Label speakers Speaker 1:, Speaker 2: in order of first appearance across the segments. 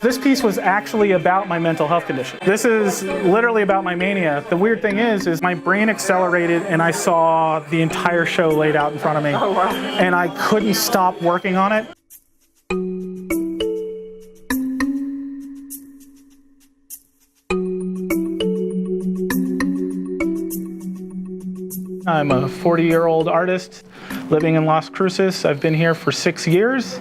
Speaker 1: This piece was actually about my mental health condition. This is literally about my mania. The weird thing is my brain accelerated and I saw the entire show laid out in front of me.
Speaker 2: Oh, wow.
Speaker 1: And I couldn't stop working on it. I'm a 40-year-old artist living in Las Cruces. I've been here for 6 years.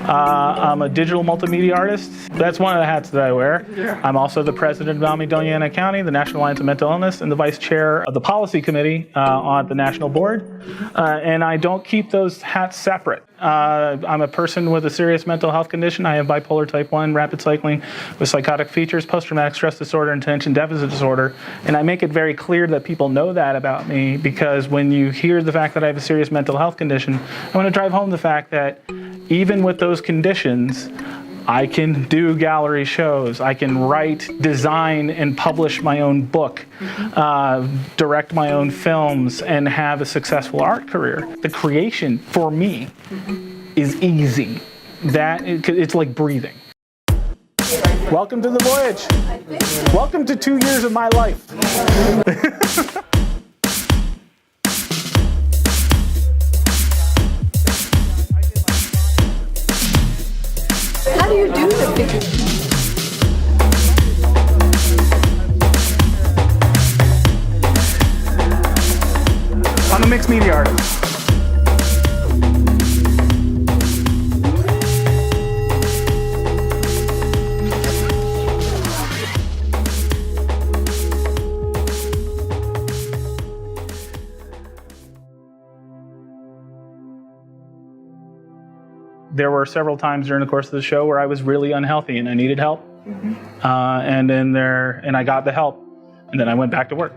Speaker 1: I'm a digital multimedia artist. That's one of the hats that I wear.
Speaker 2: Yeah.
Speaker 1: I'm also the president of Doña Ana County, the National Alliance of Mental Illness, and the vice chair of the policy committee on the national board. And I don't keep those hats separate. I'm a person with a serious mental health condition. I have bipolar type 1, rapid cycling with psychotic features, post-traumatic stress disorder, and attention deficit disorder. And I make it very clear that people know that about me, because when you hear the fact that I have a serious mental health condition, I want to drive home the fact that even with those conditions, I can do gallery shows, I can write, design, and publish my own book, direct my own films, and have a successful art career. The creation, for me, is easy. It's like breathing. Welcome to the voyage. Welcome to 2 years of my life.
Speaker 2: How do you do the figure?
Speaker 1: I'm a mixed media artist. There were several times during the course of the show where I was really unhealthy and I needed help. And I got the help, and then I went back to work.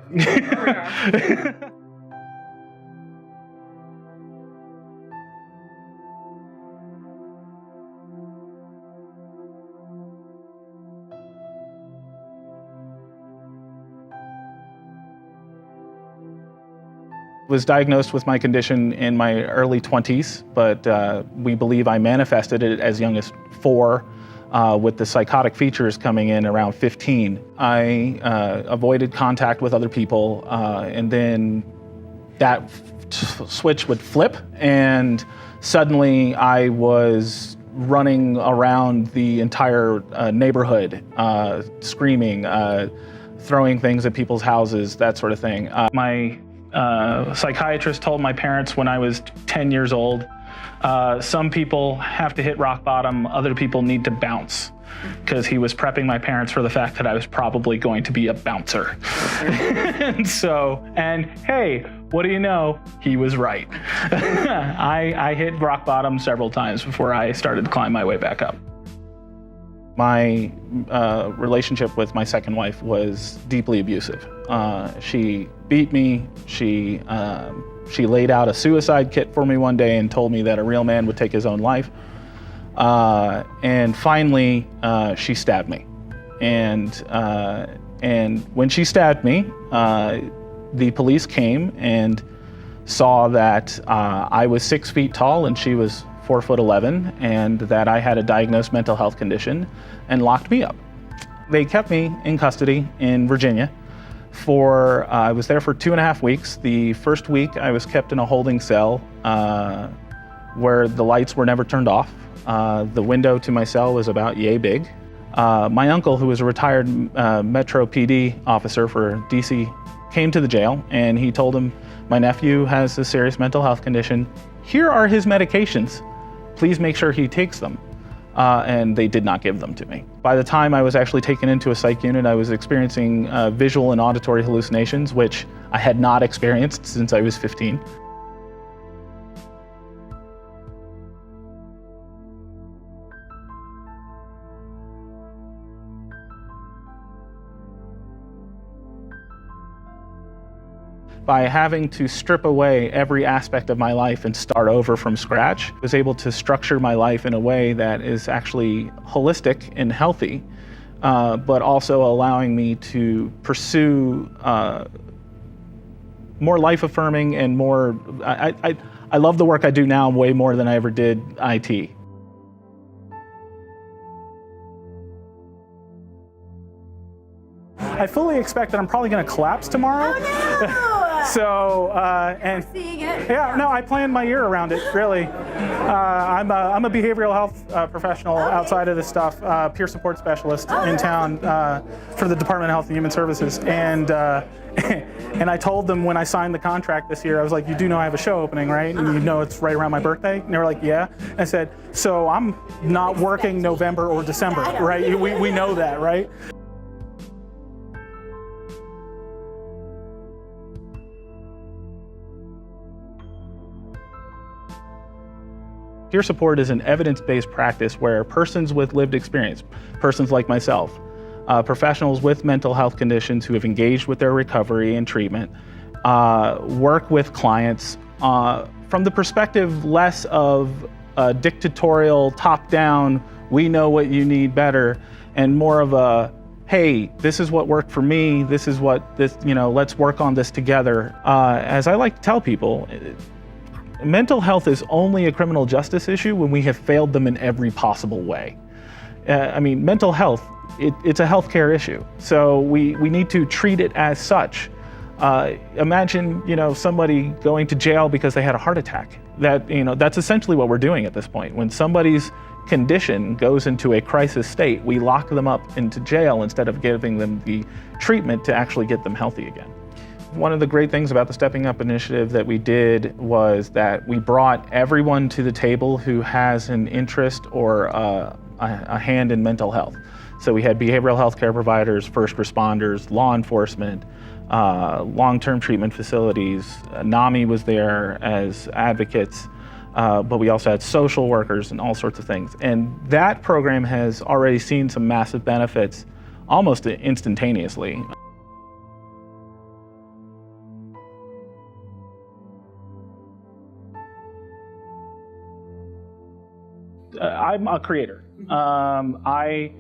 Speaker 1: Was diagnosed with my condition in my early 20s, but we believe I manifested it as young as 4, with the psychotic features coming in around 15. I avoided contact with other people, and then that switch would flip, and suddenly I was running around the entire neighborhood, screaming, throwing things at people's houses, that sort of thing. My psychiatrist told my parents when I was 10 years old, some people have to hit rock bottom, other people need to bounce, because he was prepping my parents for the fact that I was probably going to be a bouncer. and hey, what do you know? He was right. I hit rock bottom several times before I started to climb my way back up. My relationship with my second wife was deeply abusive. She beat me. She laid out a suicide kit for me one day and told me that a real man would take his own life. And finally, she stabbed me. And when she stabbed me, the police came and saw that I was 6 feet tall and she was 4'11", and that I had a diagnosed mental health condition, and locked me up. They kept me in custody in Virginia I was there for 2.5 weeks. The first week I was kept in a holding cell where the lights were never turned off. The window to my cell was about yay big. My uncle, who was a retired Metro PD officer for DC, came to the jail, and he told him, my nephew has a serious mental health condition. Here are his medications. Please make sure he takes them. And they did not give them to me. By the time I was actually taken into a psych unit, I was experiencing visual and auditory hallucinations, which I had not experienced since I was 15. By having to strip away every aspect of my life and start over from scratch, I was able to structure my life in a way that is actually holistic and healthy, but also allowing me to pursue more life-affirming and more, I love the work I do now way more than I ever did IT. I fully expect that I'm probably going to collapse tomorrow.
Speaker 2: Oh, no!
Speaker 1: So, and
Speaker 2: Seeing it.
Speaker 1: yeah, no, I planned my year around it, really. I'm a behavioral health professional outside of this stuff, peer support specialist in town for the Department of Health and Human Services. And I told them when I signed the contract this year, I was like, you do know I have a show opening, right? And you know it's right around my birthday? And they were like, yeah. I said, so I'm not working November or December, right? We know that, right? Peer support is an evidence-based practice where persons with lived experience, persons like myself, professionals with mental health conditions who have engaged with their recovery and treatment, work with clients from the perspective less of a dictatorial, top-down, we know what you need better, and more of a, hey, this is what worked for me, this is what this, let's work on this together. As I like to tell people, mental health is only a criminal justice issue when we have failed them in every possible way. Mental health, it's a healthcare issue. So we need to treat it as such. Imagine, somebody going to jail because they had a heart attack. That's essentially what we're doing at this point. When somebody's condition goes into a crisis state, we lock them up into jail instead of giving them the treatment to actually get them healthy again. One of the great things about the Stepping Up initiative that we did was that we brought everyone to the table who has an interest or a hand in mental health. So we had behavioral health care providers, first responders, law enforcement, long-term treatment facilities. NAMI was there as advocates, but we also had social workers and all sorts of things. And that program has already seen some massive benefits almost instantaneously. I'm a creator. I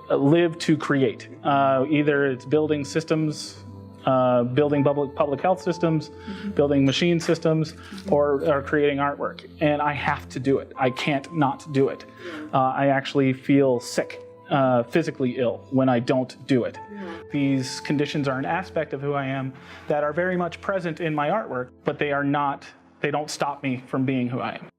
Speaker 1: live to create. Either it's building systems, building public health systems, building machine systems, or creating artwork. And I have to do it. I can't not do it. I actually feel sick, physically ill, when I don't do it. These conditions are an aspect of who I am that are very much present in my artwork, but they don't stop me from being who I am.